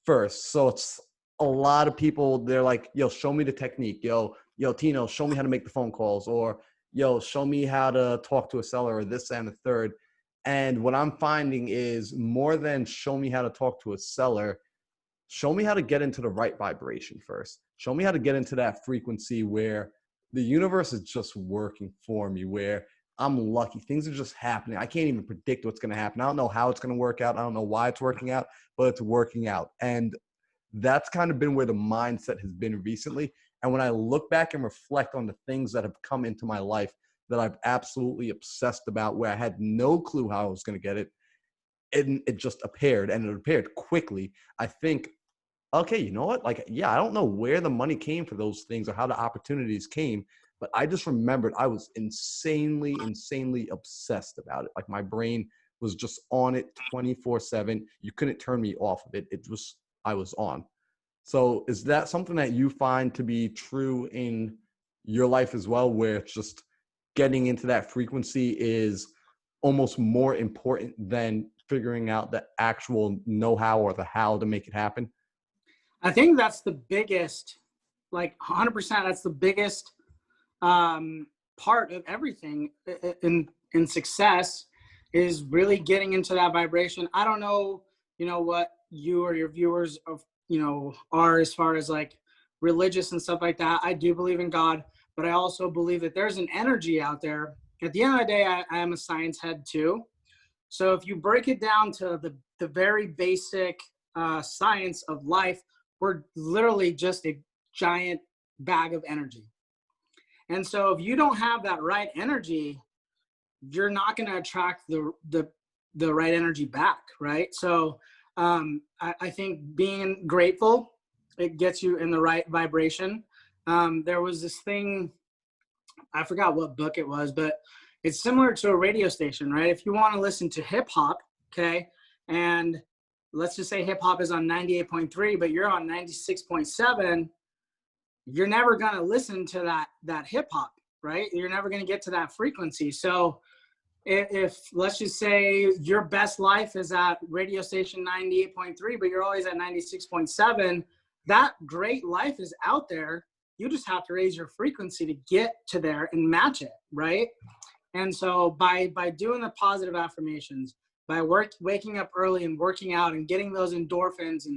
first. So it's a lot of people, they're like, yo, show me the technique. Yo, Tino, show me how to make the phone calls, or yo, show me how to talk to a seller, or this and the third. And what I'm finding is more than show me how to talk to a seller, show me how to get into the right vibration first. Show me how to get into that frequency where the universe is just working for me, where I'm lucky. Things are just happening. I can't even predict what's going to happen. I don't know how it's going to work out. I don't know why it's working out, but it's working out. And that's kind of been where the mindset has been recently. And when I look back and reflect on the things that have come into my life that I've absolutely obsessed about, where I had no clue how I was going to get it, it just appeared, and it appeared quickly. I think, okay, you know what? Like, yeah, I don't know where the money came for those things or how the opportunities came, but I just remembered I was insanely obsessed about it. Like my brain was just on it 24/7. You couldn't turn me off of it. I was on. So is that something that you find to be true in your life as well, where it's just getting into that frequency is almost more important than figuring out the actual know-how or the how to make it happen? I think that's the biggest, like 100%, that's the biggest part of everything in success, is really getting into that vibration. I don't know, what you or your viewers are as far as like religious and stuff like that. I do believe in God, but I also believe that there's an energy out there. At the end of the day, I am a science head too. So if you break it down to the very basic science of life, we're literally just a giant bag of energy. And so if you don't have that right energy, you're not going to attract the right energy back, right? So I think being grateful, it gets you in the right vibration. There was this thing, I forgot what book it was, but it's similar to a radio station, right? If you want to listen to hip hop, okay, and let's just say hip hop is on 98.3, but you're on 96.7, you're never going to listen to that hip hop, right? You're never going to get to that frequency. So if let's just say your best life is at radio station 98.3, but you're always at 96.7, that great life is out there. You just have to raise your frequency to get to there and match it, right? And so by doing the positive affirmations, by waking up early and working out and getting those endorphins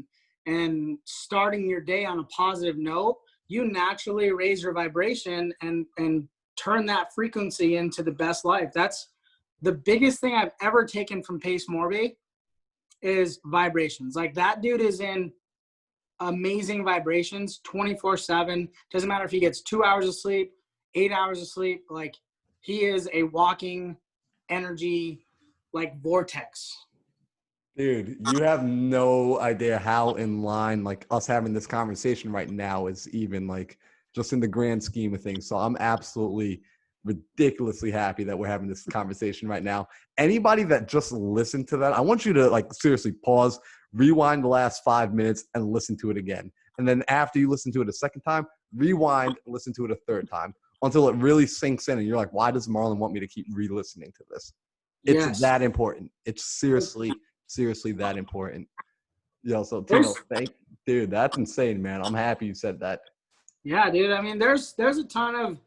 and starting your day on a positive note, you naturally raise your vibration and turn that frequency into the best life. That's the biggest thing I've ever taken from Pace Morby is vibrations. Like, that dude is in amazing vibrations 24/7. Doesn't matter if he gets 2 hours of sleep, 8 hours of sleep. Like, he is a walking energy, like, vortex. Dude, you have no idea how in line like us having this conversation right now is even like just in the grand scheme of things. So I'm absolutely ridiculously happy that we're having this conversation right now. Anybody that just listened to that, I want you to like seriously pause, rewind the last 5 minutes and listen to it again. And then after you listen to it a second time, rewind and listen to it a third time until it really sinks in and you're like, why does Marlon want me to keep re-listening to this? It's Yes. that important. It's seriously that important. Yo, so Tino, dude, that's insane, man. I'm happy you said that. Yeah, dude. I mean, there's a ton of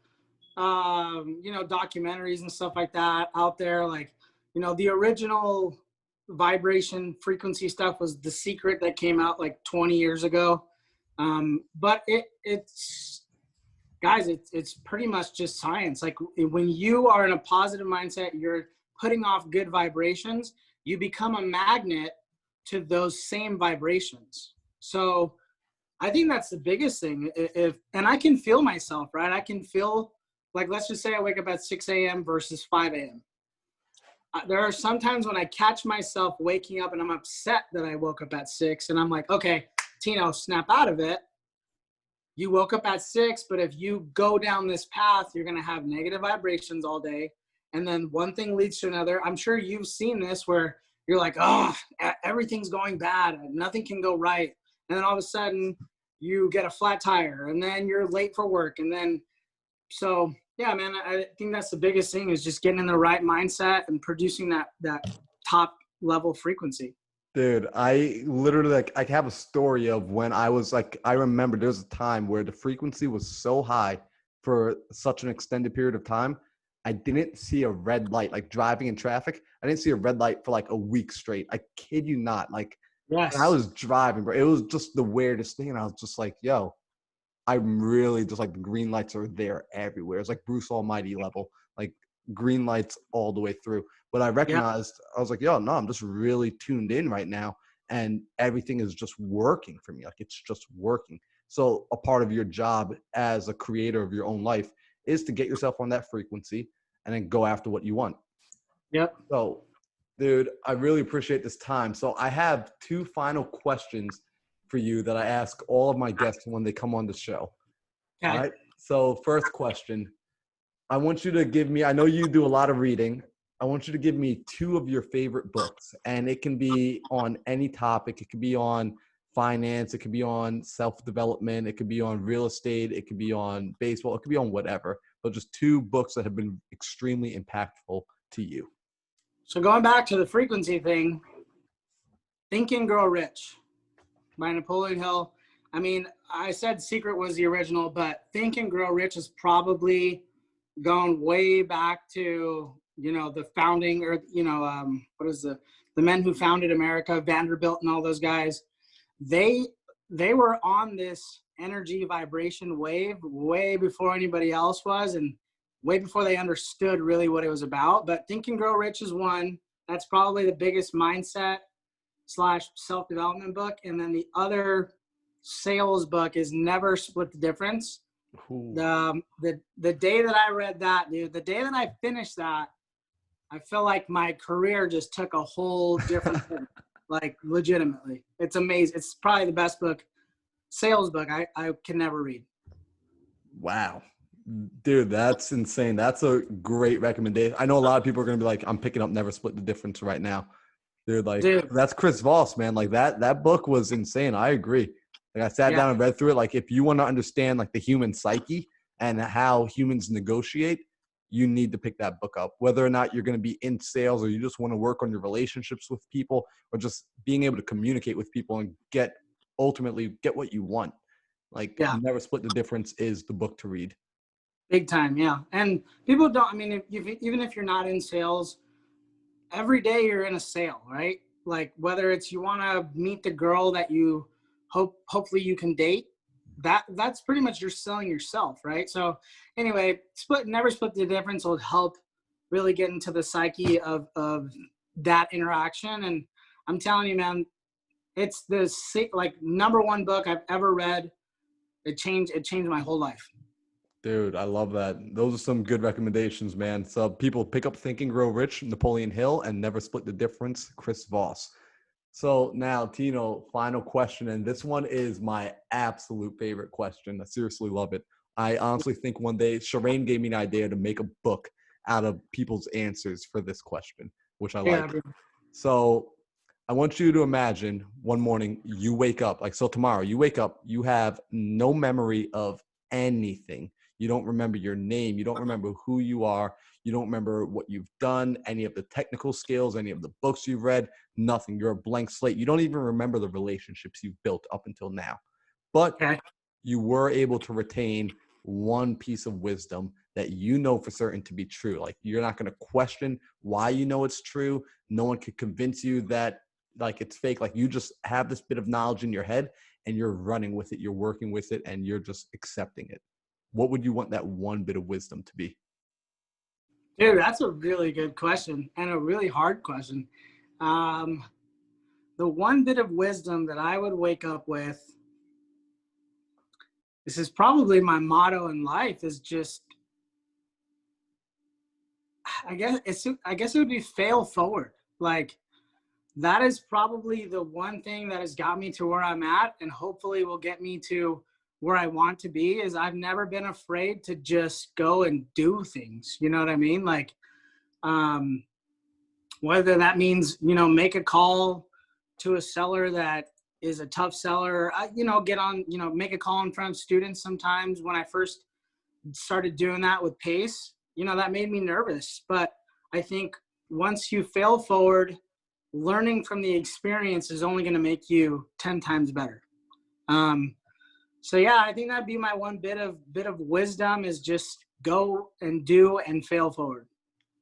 documentaries and stuff like that out there. Like, the original vibration frequency stuff was The Secret that came out like 20 years ago. But it's guys, it's pretty much just science. Like, when you are in a positive mindset, you're putting off good vibrations, you become a magnet to those same vibrations. So I think that's the biggest thing. And I can feel myself, right? I can feel, like, let's just say I wake up at 6 a.m. versus 5 a.m. There are some times when I catch myself waking up and I'm upset that I woke up at 6, and I'm like, okay, Tino, snap out of it. You woke up at 6, but if you go down this path, you're going to have negative vibrations all day. And then one thing leads to another. I'm sure you've seen this where you're like, oh, everything's going bad. Nothing can go right. And then all of a sudden you get a flat tire and then you're late for work. And then, so yeah, man, I think that's the biggest thing is just getting in the right mindset and producing that top level frequency. Dude, I literally like I have a story of when I was like, I remember there was a time where the frequency was so high for such an extended period of time. I didn't see a red light, like driving in traffic. I didn't see a red light for like a week straight. I kid you not. Like, Yes. when I was driving, bro, it was just the weirdest thing. And I was just like, yo, I'm really just like the green lights are there everywhere. It's like Bruce Almighty level, like green lights all the way through. But I recognized, I was like, yo, no, I'm just really tuned in right now. And everything is just working for me. Like, it's just working. So a part of your job as a creator of your own life is to get yourself on that frequency and then go after what you want. Yep. So, dude, I really appreciate this time. So I have 2 final questions for you that I ask all of my guests when they come on the show. Okay. All right. So first question, I want you to give me, I know you do a lot of reading. I want you to give me 2 of your favorite books, and it can be on any topic. It could be on finance. It could be on self-development. It could be on real estate. It could be on baseball. It could be on whatever, but just 2 books that have been extremely impactful to you. So going back to the frequency thing, Think and Grow Rich by Napoleon Hill. I mean, I said Secret was the original, but Think and Grow Rich is probably going way back to, the founding, or, what is the men who founded America, Vanderbilt and all those guys. They were on this energy vibration wave way before anybody else was, and way before they understood really what it was about. But Think and Grow Rich is one. That's probably the biggest mindset / self-development book. And then the other sales book is Never Split the Difference. The day that I read that, dude, the day that I finished that, I feel like my career just took a whole different thing. Like, legitimately. It's amazing. It's probably the best book, sales book I can never read. Wow. Dude, that's insane. That's a great recommendation. I know a lot of people are going to be like, I'm picking up Never Split the Difference right now. Dude, like Dude, that's Chris Voss, man. Like that book was insane. I agree. Like I sat yeah, down and read through it. Like if you want to understand like the human psyche and how humans negotiate, you need to pick that book up. Whether or not you're going to be in sales or you just want to work on your relationships with people or just being able to communicate with people and ultimately get what you want. Like yeah, Never Split the Difference is the book to read. big time, yeah. And people don't. I mean, even if you're not in sales, every day you're in a sale, right? Like whether it's you want to meet the girl that you hopefully you can date, that's pretty much you're selling yourself, right? So anyway, never split the difference will help really get into the psyche of that interaction. And I'm telling you, man, it's the like number one book I've ever read. It changed my whole life. Dude, I love that. Those are some good recommendations, man. So people pick up Think and Grow Rich, Napoleon Hill, and Never Split the Difference, Chris Voss. So now, Tino, final question. And this one is my absolute favorite question. I seriously love it. I honestly think one day Shireen gave me an idea to make a book out of people's answers for this question, which I Yeah, like. dude. So I want you to imagine one morning you wake up, like so tomorrow, you wake up, you have no memory of anything. You don't remember your name. You don't remember who you are. You don't remember what you've done, any of the technical skills, any of the books you've read, nothing. You're a blank slate. You don't even remember the relationships you've built up until now. But Okay. you were able to retain one piece of wisdom that you know for certain to be true. Like you're not going to question why you know it's true. No one could convince you that like it's fake. Like you just have this bit of knowledge in your head and you're running with it. You're working with it and you're just accepting it. What would you want that one bit of wisdom to be? Dude, that's a really good question and a really hard question. Um, the one bit of wisdom that I would wake up with, this is probably my motto in life, is just, I guess it would be fail forward. Like that is probably the one thing that has got me to where I'm at and hopefully will get me to where I want to be. Is I've never been afraid to just go and do things. You know what I mean? Like, um, whether that means, make a call to a seller that is a tough seller, get on, make a call in front of students. Sometimes when I first started doing that with Pace, that made me nervous. But I think once you fail forward, learning from the experience is only going to make you 10 times better. So yeah, I think that'd be my one bit of wisdom, is just go and do and fail forward.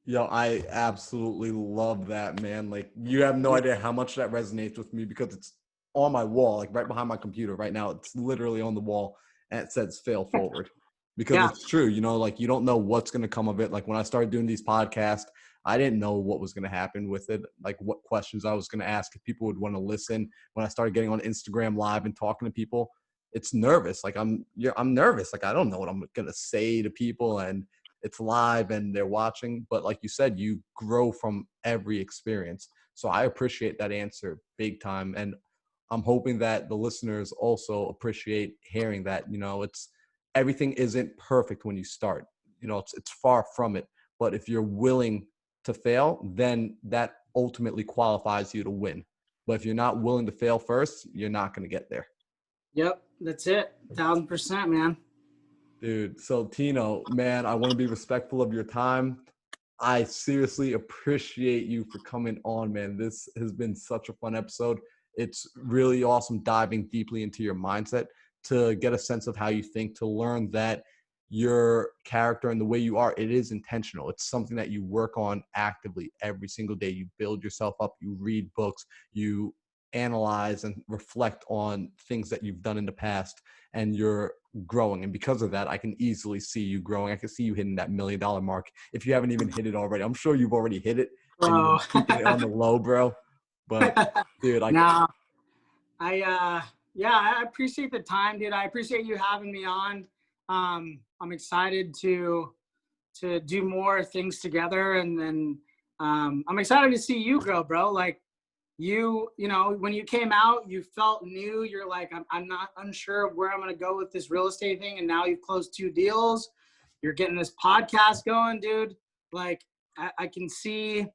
Yo, I absolutely love that, man. Like, you have no Yeah. idea how much that resonates with me because it's on my wall, like right behind my computer right now. It's literally on the wall and it says fail forward because Yeah. it's true. Like, you don't know what's going to come of it. Like, when I started doing these podcasts, I didn't know what was going to happen with it, like what questions I was going to ask, if people would want to listen. When I started getting on Instagram Live and talking to people, it's nervous. Like, I'm nervous. Like, I don't know what I'm going to say to people, and it's live and they're watching. But like you said, you grow from every experience. So I appreciate that answer big time. And I'm hoping that the listeners also appreciate hearing that, it's everything isn't perfect when you start. It's far from it. But if you're willing to fail, then that ultimately qualifies you to win. But if you're not willing to fail first, you're not going to get there. Yep. That's it. 1000%, man. Dude, so Tino, man, I want to be respectful of your time. I seriously appreciate you for coming on, man. This has been such a fun episode. It's really awesome diving deeply into your mindset to get a sense of how you think, to learn that your character and the way you are, it is intentional. It's something that you work on actively every single day. You build yourself up, you read books, you analyze and reflect on things that you've done in the past, and you're growing. And because of that, I can easily see you growing. I can see you hitting that $1 million mark if you haven't even hit it already. I'm sure you've already hit it and you've Bro. been keeping it on the low, bro. But dude, Nah, yeah, I appreciate the time, dude. I appreciate you having me on. I'm excited to do more things together, and then I'm excited to see you grow, bro. Like when you came out, you felt new. You're like, I'm not unsure of where I'm going to go with this real estate thing. And now you've closed 2 deals. You're getting this podcast going, dude. Like I can see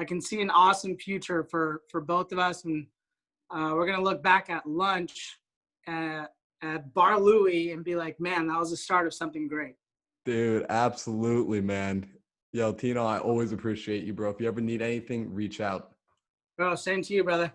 I can see an awesome future for both of us. And we're going to look back at lunch at Bar Louie and be like, man, that was the start of something great. Dude, absolutely, man. Yo, Tino, I always appreciate you, bro. If you ever need anything, reach out. Bro, same to you, brother.